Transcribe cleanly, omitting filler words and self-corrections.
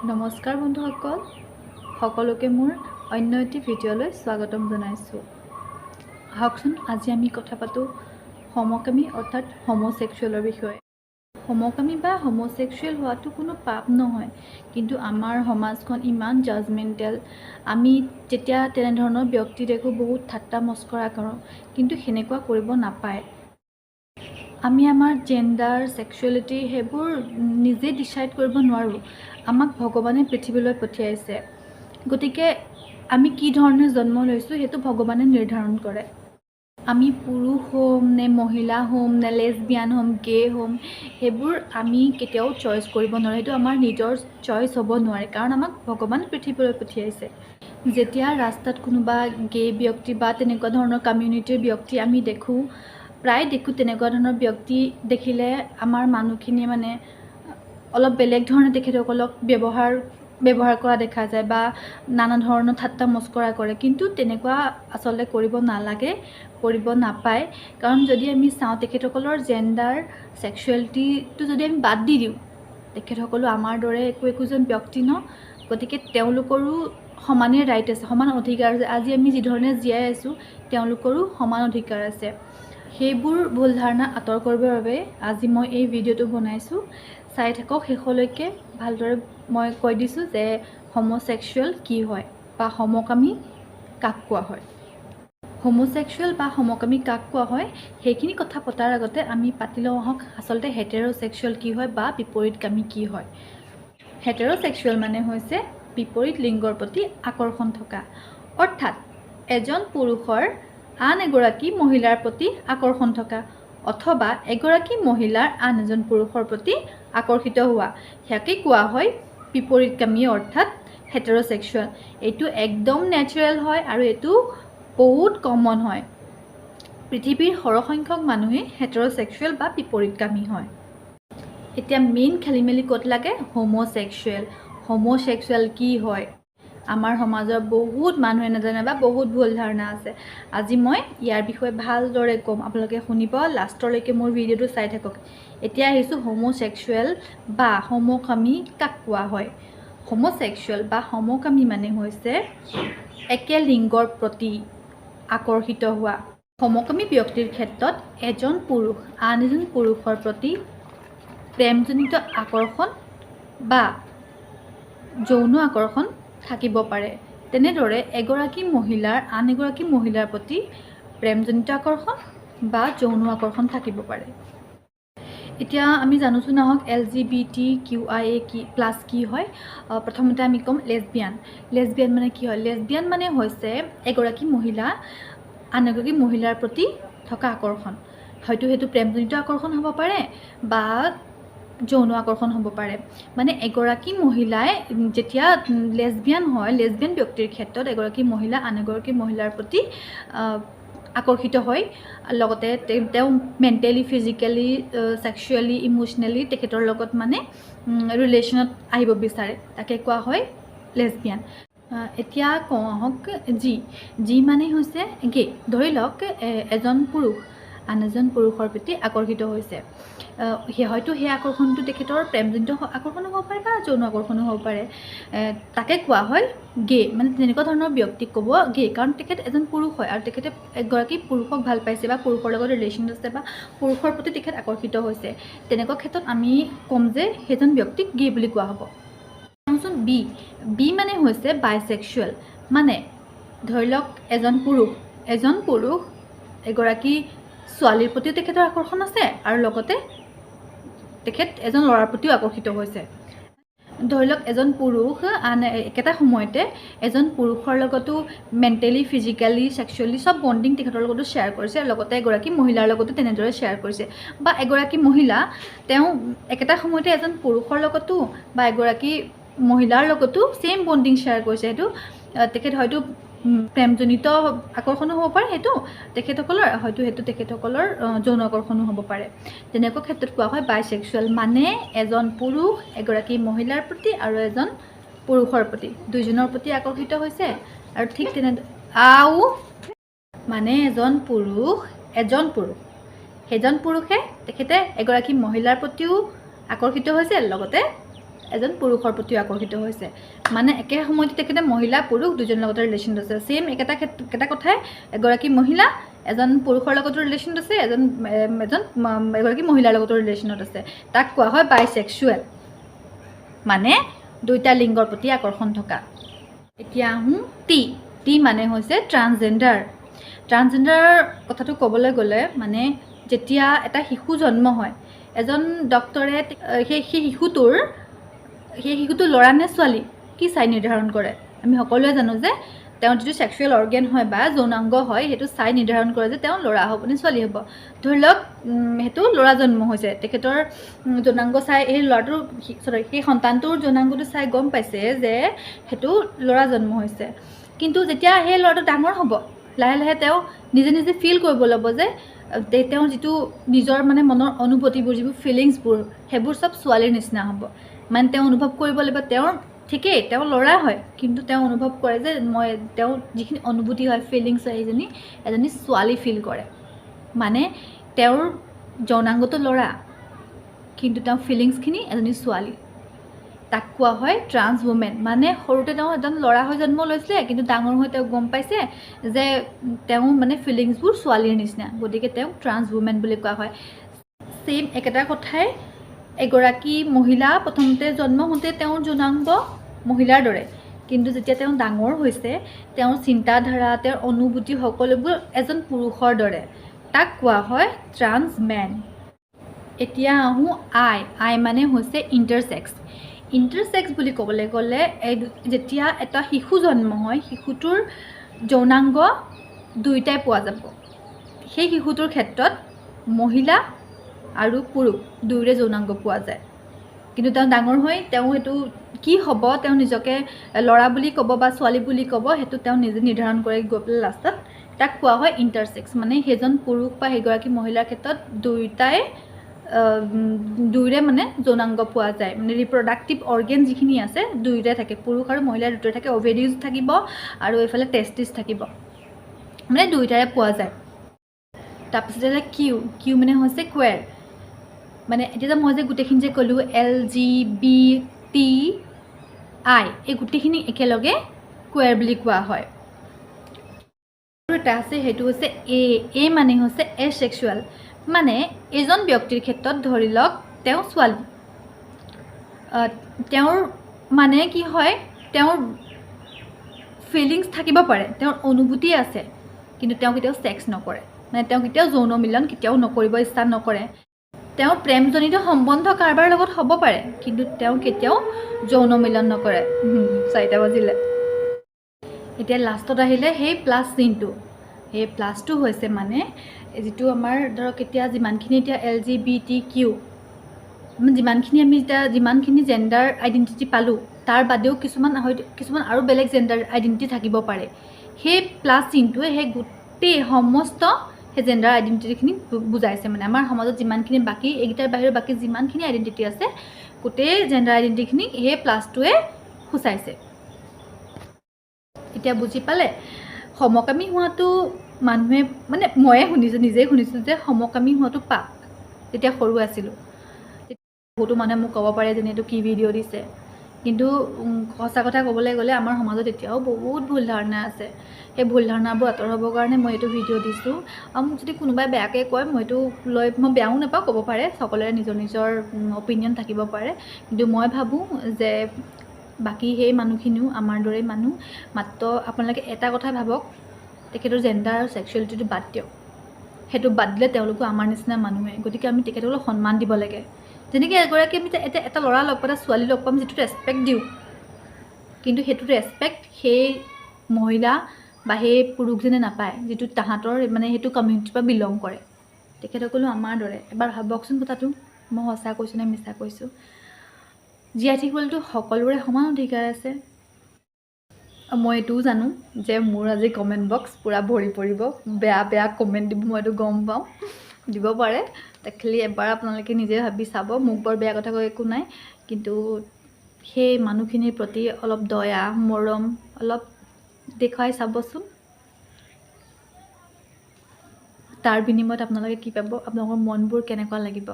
নমস্কাৰ বন্ধুসকল, সকলোকে মোৰ অন্য এটি ভিডিঅ'লৈ স্বাগতম জনাইছোঁ। আহকচোন আজি আমি কথা পাতোঁ সমকামী অৰ্থাৎ হোমোছেক্সুৱেলৰ বিষয়ে। সমকামী বা হোমোছেক্সুৱেল হোৱাটো কোনো পাপ নহয়, কিন্তু আমাৰ সমাজখন ইমান জাজমেণ্টেল। আমি যেতিয়া তেনেধৰণৰ ব্যক্তি দেখোঁ বহুত ঠাট্টা মস্কৰা কৰোঁ, কিন্তু সেনেকুৱা কৰিব নাপায়। আমি আমাৰ জেণ্ডাৰ, ছেক্সুৱেলিটি সেইবোৰ নিজে ডিচাইড কৰিব নোৱাৰোঁ। আমাক ভগৱানে পৃথিৱীলৈ পঠিয়াইছে, গতিকে আমি কি ধৰণে জন্ম লৈছোঁ সেইটো ভগৱানে নিৰ্ধাৰণ কৰে। আমি পুৰুষ হ'ম নে মহিলা হ'ম নে লেছবিয়ান হ'ম, গে হ'ম, সেইবোৰ আমি কেতিয়াও চইচ কৰিব নোৱাৰোঁ। সেইটো আমাৰ নিজৰ চইচ হ'ব নোৱাৰে, কাৰণ আমাক ভগৱান পৃথিৱীলৈ পঠিয়াইছে। যেতিয়া ৰাস্তাত কোনোবা গে ব্যক্তি বা তেনেকুৱা ধৰণৰ কমিউনিটিৰ ব্যক্তি আমি দেখোঁ, প্ৰায় দেখোঁ তেনেকুৱা ধৰণৰ ব্যক্তি দেখিলে আমাৰ মানুহখিনিয়ে মানে অলপ বেলেগ ধৰণে তেখেতসকলক ব্যৱহাৰ কৰা দেখা যায় বা নানা ধৰণৰ ঠাট্টা মস্কৰা কৰে, কিন্তু তেনেকুৱা আচলতে কৰিব নালাগে, কৰিব নাপায়। কাৰণ যদি আমি চাওঁ তেখেতসকলৰ জেণ্ডাৰ, ছেক্সুৱেলিটিটো যদি আমি বাদ দি দিওঁ, তেখেতসকলো আমাৰ দৰে একোজন ব্যক্তি ন, গতিকে তেওঁলোকৰো সমানেই ৰাইট আছে, সমান অধিকাৰ আছে। আজি আমি যিধৰণে জীয়াই আছোঁ তেওঁলোকৰো সমান অধিকাৰ আছে। সেইবোৰ ভুল ধাৰণা আঁতৰ কৰিবৰ বাবে আজি মই এই ভিডিঅ'টো বনাইছোঁ। চাই থাকক শেষলৈকে। ভালদৰে মই কৈ দিছোঁ যে হোমোছেক্সুৱেল কি হয় বা সমকামী কাক কোৱা হয়। হোমোছেক্সুৱেল বা সমকামী কাক কোৱা হয় সেইখিনি কথা পতাৰ আগতে আমি পাতি লওঁ আহক আচলতে হেটেৰ'ছেক্সুৱেল কি হয় বা বিপৰীতকামী কি হয়। হেটেৰ'ছেক্সুৱেল মানে হৈছে বিপৰীত লিংগৰ প্ৰতি আকৰ্ষণ থকা, অৰ্থাৎ এজন পুৰুষৰ আন এগৰাকী মহিলাৰ প্ৰতি আকৰ্ষণ থকা অথবা এগৰাকী মহিলাৰ আন এজন পুৰুষৰ প্ৰতি আকৰ্ষিত হোৱা, ইয়াকে কোৱা হয় বিপৰীতকামী অৰ্থাৎ হেটেৰ'ছেক্সুৱেল। এইটো একদম নেচাৰেল হয় আৰু এইটো বহুত কমন হয়। পৃথিৱীৰ সৰহসংখ্যক মানুহে হেটেৰ'ছেক্সুৱেল বা বিপৰীতকামী হয়। এতিয়া মেইন খেলিমেলি ক'ত লাগে? হোমোছেক্সুৱেল কি হয়? আমাৰ সমাজৰ বহুত মানুহে নাজানে বা বহুত ভুল ধাৰণা আছে। আজি মই ইয়াৰ বিষয়ে ভালদৰে ক'ম, আপোনালোকে শুনিব, লাষ্টলৈকে মোৰ ভিডিঅ'টো চাই থাকক। এতিয়া আহিছোঁ হোমোছেক্সুৱেল বা সমকামী কাক কোৱা হয়। হোমোছেক্সুৱেল বা সমকামী মানে হৈছে একে লিংগৰ প্ৰতি আকৰ্ষিত হোৱা। সমকামী ব্যক্তিৰ ক্ষেত্ৰত এজন পুৰুষ আন এজন পুৰুষৰ প্ৰতি প্ৰেমজনিত আকৰ্ষণ বা যৌন আকৰ্ষণ থাকিব পাৰে। তেনেদৰে এগৰাকী মহিলাৰ আন এগৰাকী মহিলাৰ প্ৰতি প্ৰেমজনিত আকৰ্ষণ বা যৌন আকৰ্ষণ থাকিব পাৰে। এতিয়া আমি জানোচোন আহক LGBTQIA+ কি হয়। প্ৰথমতে আমি ক'ম লেছবিয়ান মানে কি হয়? লেছবিয়ান মানে হৈছে এগৰাকী মহিলা আন এগৰাকী মহিলাৰ প্ৰতি থকা আকৰ্ষণ। হয়তো সেইটো প্ৰেমজনিত আকৰ্ষণ হ'ব পাৰে বা যৌন আকৰ্ষণ হ'ব পাৰে। মানে এগৰাকী মহিলাই যেতিয়া লেছবিয়ান হয়, লেছবিয়ান ব্যক্তিৰ ক্ষেত্ৰত এগৰাকী মহিলা আন এগৰাকী মহিলাৰ প্ৰতি আকৰ্ষিত হয়, লগতে তেওঁ মেণ্টেলি, ফিজিকেলি, ছেক্সুৱেলি, ইম'চনেলি তেখেতৰ লগত মানে ৰিলেশ্যনত আহিব বিচাৰে, তাকে কোৱা হয় লেছবিয়ান। এতিয়া কওঁ আহক জি মানে হৈছে গে। ধৰি লওক এজন পুৰুষ আন এজন পুৰুষৰ প্ৰতি আকৰ্ষিত হৈছে, হয়তো সেই আকৰ্ষণটো তেখেতৰ প্ৰেমজনিত আকৰ্ষণো হ'ব পাৰে বা যৌন আকৰ্ষণো হ'ব পাৰে, তাকে কোৱা হয় গে। মানে তেনেকুৱা ধৰণৰ ব্যক্তিক ক'ব গে, কাৰণ তেখেত এজন পুৰুষ হয় আৰু তেখেতে এগৰাকী পুৰুষক ভাল পাইছে বা পুৰুষৰ লগত ৰিলেশ্যন আছে বা পুৰুষৰ প্ৰতি তেখেত আকৰ্ষিত হৈছে। তেনেকুৱা ক্ষেত্ৰত আমি ক'ম যে সেইজন ব্যক্তিক গে বুলি কোৱা হ'ব। চাওঁচোন বি মানে হৈছে বাইছেক্সুৱেল। মানে ধৰি লওক এজন পুৰুষ এগৰাকী ছোৱালীৰ প্ৰতিও তেখেতৰ আকৰ্ষণ আছে আৰু লগতে তেখেত এজন ল'ৰাৰ প্ৰতিও আকৰ্ষিত হৈছে। ধৰি লওক এজন পুৰুষ একেটা সময়তে এজন পুৰুষৰ লগতো মেণ্টেলি, ফিজিকেলি, ছেক্সুৱেলি চব বণ্ডিং তেখেতৰ লগতো শ্বেয়াৰ কৰিছে, লগতে এগৰাকী মহিলাৰ লগতো তেনেদৰে শ্বেয়াৰ কৰিছে। বা এগৰাকী মহিলা তেওঁ একেটা সময়তে এজন পুৰুষৰ লগতো বা এগৰাকী মহিলাৰ লগতো ছেইম বণ্ডিং শ্বেয়াৰ কৰিছে। সেইটো তেখেত হয়তো প্ৰেমজনিত আকৰ্ষণো হ'ব পাৰে, সেইটো তেখেতসকলৰ যৌন আকৰ্ষণো হ'ব পাৰে। তেনেকুৱা ক্ষেত্ৰত কোৱা হয় বাইছেক্সুৱেল। মানে এজন পুৰুষ এগৰাকী মহিলাৰ প্ৰতি আৰু এজন পুৰুষৰ প্ৰতি, দুইজনৰ প্ৰতি আকৰ্ষিত হৈছে। আৰু ঠিক মানে সেইজন পুৰুষে তেখেতে এগৰাকী মহিলাৰ প্ৰতিও আকৰ্ষিত হৈছে, লগতে এজন পুৰুষৰ প্ৰতি আকৰ্ষিত হৈছে মানে একে সময়তে তেখেতে মহিলা পুৰুষ দুজনৰ লগত ৰিলেশ্যন আছে সেম একেটা কথাই এগৰাকী মহিলা এজন পুৰুষৰ লগত ৰিলেশ্যন আছে এগৰাকী মহিলাৰ লগত ৰিলেশ্যনত আছে তাক কোৱা হয় বাইসেক্সুৱেল মানে দুইটা লিংগৰ প্ৰতি আকৰ্ষণ থকা এতিয়া আহোঁ টি মানে হৈছে ট্ৰান্সজেণ্ডাৰ কথাটো ক'বলৈ গ'লে মানে যেতিয়া এটা শিশু জন্ম হয় এজন ডক্টৰে সেই শিশুটোৰ ল'ৰা নে ছোৱালী কি চাই নিৰ্ধাৰণ কৰে আমি সকলোৱে জানো যে তেওঁৰ যিটো ছেক্সুৱেল অৰ্গেন হয় বা যৌনাংগ হয় সেইটো চাই নিৰ্ধাৰণ কৰে যে তেওঁ ল'ৰা হ'ব নে ছোৱালী হ'ব ধৰি লওক সেইটো ল'ৰা জন্ম হৈছে তেখেতৰ যৌনাংগ চাই এই ল'ৰাটোৰ সেই সন্তানটোৰ যৌনাংগটো চাই গম পাইছে যে সেইটো ল'ৰা জন্ম হৈছে কিন্তু যেতিয়া সেই ল'ৰাটো ডাঙৰ হ'ব লাহে লাহে তেওঁ নিজে নিজে ফিল কৰিব ল'ব যে তেওঁৰ যিটো নিজৰ মানে মনৰ অনুভূতিবোৰ যিবোৰ ফিলিংছবোৰ সেইবোৰ চব ছোৱালীৰ নিচিনা হ'ব মানে তেওঁ অনুভৱ কৰিব লাগিব তেওঁৰ ঠিকেই তেওঁ ল'ৰা হয় কিন্তু তেওঁ অনুভৱ কৰে যে তেওঁ যিখিনি অনুভূতি হয় ফিলিংছ হয় এজনী ছোৱালী ফিল কৰে মানে তেওঁৰ যৌনাংগটো ল'ৰা কিন্তু তেওঁ ফিলিংছখিনি এজনী ছোৱালী তাক কোৱা হয় ট্ৰান্স ৱুমেন মানে সৰুতে তেওঁ এজন ল'ৰা হৈ জন্ম লৈছিলে কিন্তু ডাঙৰ হৈ তেওঁ গম পাইছে যে তেওঁ মানে ফিলিংছবোৰ ছোৱালীৰ নিচিনা গতিকে তেওঁক ট্ৰান্স ৱুমেন বুলি কোৱা হয় সেম একেটা কথাই এগৰাকী মহিলা প্ৰথমতে জন্ম হওঁতে তেওঁৰ যৌনাংগ মহিলাৰ দৰে কিন্তু যেতিয়া তেওঁ ডাঙৰ হৈছে তেওঁৰ চিন্তাধাৰা তেওঁৰ অনুভূতি সকলোবোৰ এজন পুৰুষৰ দৰে তাক কোৱা হয় ট্ৰান্স মেন এতিয়া আহোঁ আই মানে হৈছে ইণ্টাৰছেক্স বুলি ক'বলৈ গ'লে যেতিয়া এটা শিশু জন্ম হয় শিশুটোৰ যৌনাংগ দুয়োটাই পোৱা যাব সেই শিশুটোৰ ক্ষেত্ৰত মহিলা আৰু পুৰুষ দুয়োৰে যৌনাংগ পোৱা যায় কিন্তু তেওঁ ডাঙৰ হৈ তেওঁ সেইটো কি হ'ব তেওঁ নিজকে ল'ৰা বুলি ক'ব বা ছোৱালী বুলি ক'ব সেইটো তেওঁ নিজে নিৰ্ধাৰণ কৰি গৈ পেলাই লাষ্টত তাক কোৱা হয় ইণ্টাৰছেক্স মানে সেইজন পুৰুষ বা সেইগৰাকী মহিলাৰ ক্ষেত্ৰত দুয়োৰে মানে যৌনাংগ পোৱা যায় মানে ৰিপ্ৰডাক্টিভ অৰ্গেন যিখিনি আছে দুয়োৰে থাকে পুৰুষ আৰু মহিলাৰ দুয়োৰে থাকে অভেৰিজ থাকিব আৰু এইফালে টেষ্টিছ থাকিব মানে দুয়োটাৰে পোৱা যায় তাৰপিছতে কিউ মানে হৈছে কুৱেৰ মানে এতিয়া মই যে গোটেইখিনি যে ক'লোঁ LGBTI এই গোটেইখিনি একেলগে কুৱেৰ বুলি কোৱা হয় আৰু এটা আছে সেইটো হৈছে এ মানে হৈছে এছেক্সুৱেল মানে এজন ব্যক্তিৰ ক্ষেত্ৰত ধৰি লওক তেওঁ ছোৱালী তেওঁৰ মানে কি হয় তেওঁৰ ফিলিংছ থাকিব পাৰে তেওঁৰ অনুভূতি আছে কিন্তু তেওঁ কেতিয়াও ছেক্স নকৰে মানে তেওঁ কেতিয়াও যৌন মিলন কেতিয়াও নকৰিব ইচ্ছা নকৰে তেওঁ প্ৰেমজনিত সম্বন্ধ কাৰোবাৰ লগত হ'ব পাৰে কিন্তু তেওঁ কেতিয়াও যৌন মিলন নকৰে 4টা বাজিলে এতিয়া লাষ্টত আহিলে সেই প্লাছ চিনটো সেই প্লাছটো হৈছে মানে যিটো আমাৰ ধৰক এতিয়া যিমানখিনি এতিয়া LGBTQ যিমানখিনি জেণ্ডাৰ আইডেণ্টিটি পালোঁ তাৰ বাদেও কিছুমান আৰু বেলেগ জেণ্ডাৰ আইডেণ্টিটি থাকিব পাৰে সেই প্লাছ চিনটোৱে সেই গোটেই সমস্ত সেই জেণ্ডাৰ আইডেণ্টিটিখিনি বুজাইছে মানে আমাৰ সমাজত যিমানখিনি বাকী এইকেইটাৰ বাহিৰে বাকী যিমানখিনি আইডেণ্টিটি আছে গোটেই জেণ্ডাৰ আইডেণ্টিটিখিনি সেই প্লাছটোৱে সূচাইছে এতিয়া বুজি পালে সমকামী হোৱাটো মানুহে মানে ময়ে নিজেই শুনিছোঁ যে সমকামী হোৱাটো পাপ যেতিয়া সৰু আছিলোঁ বহুতো মানুহে মোক ক'ব পাৰে যে এইটো কি ভিডিঅ' দিছে কিন্তু সঁচা কথা ক'বলৈ গ'লে আমাৰ সমাজত এতিয়াও বহুত ভুল ধাৰণা আছে সেই ভুল ধাৰণাবোৰ আঁতৰাবৰ কাৰণে মই এইটো ভিডিঅ' দিছোঁ আৰু মোক যদি কোনোবাই বেয়াকৈ কয় মই বেয়াও নাপাওঁ ক'ব পাৰে সকলোৰে নিজৰ অপিনিয়ন থাকিব পাৰে কিন্তু মই ভাবোঁ যে বাকী সেই মানুহখিনিও আমাৰ দৰে মানুহ মাত্ৰ আপোনালোকে এটা কথা ভাবক তেখেতৰ জেণ্ডাৰ আৰু ছেক্সুৱেলিটিটো বাদ দিয়ক সেইটো বাদ দিলে তেওঁলোকো আমাৰ নিচিনা মানুহে গতিকে আমি তেখেতসকলক সন্মান দিব লাগে যেনেকৈ এগৰাকী আমি এটা ল'ৰা লগ পাম এটা ছোৱালী লগ পাম যিটো ৰেচপেক্ট দিওঁ কিন্তু সেইটো ৰেচপেক্ট সেই মহিলা বা সেই পুৰুষজনে নাপায় যিটো তাহাঁতৰ মানে সেইটো কমিউনিটিৰ পৰা বিলং কৰে তেখেতসকলো আমাৰ দৰে এবাৰ ভাবকচোন কথাটো মই সঁচা কৈছোঁ নে মিছা কৈছোঁ জীয়াই থাকিবলৈতো সকলোৰে সমান অধিকাৰ আছে মই এইটোও জানো যে মোৰ আজি কমেণ্ট বক্স পূৰা ভৰি পৰিব বেয়া কমেণ্ট দিব মই এইটো গম পাওঁ দিব পাৰে খালি এবাৰ আপোনালোকে নিজে ভাবি চাব মোক বৰ বেয়া কথা কৈ একো নাই কিন্তু সেই মানুহখিনিৰ প্ৰতি অলপ দয়া মৰম অলপ দেখুৱাই চাবচোন তাৰ বিনিময়ত আপোনালোকে কি পাব আপোনালোকৰ মনবোৰ কেনেকুৱা লাগিব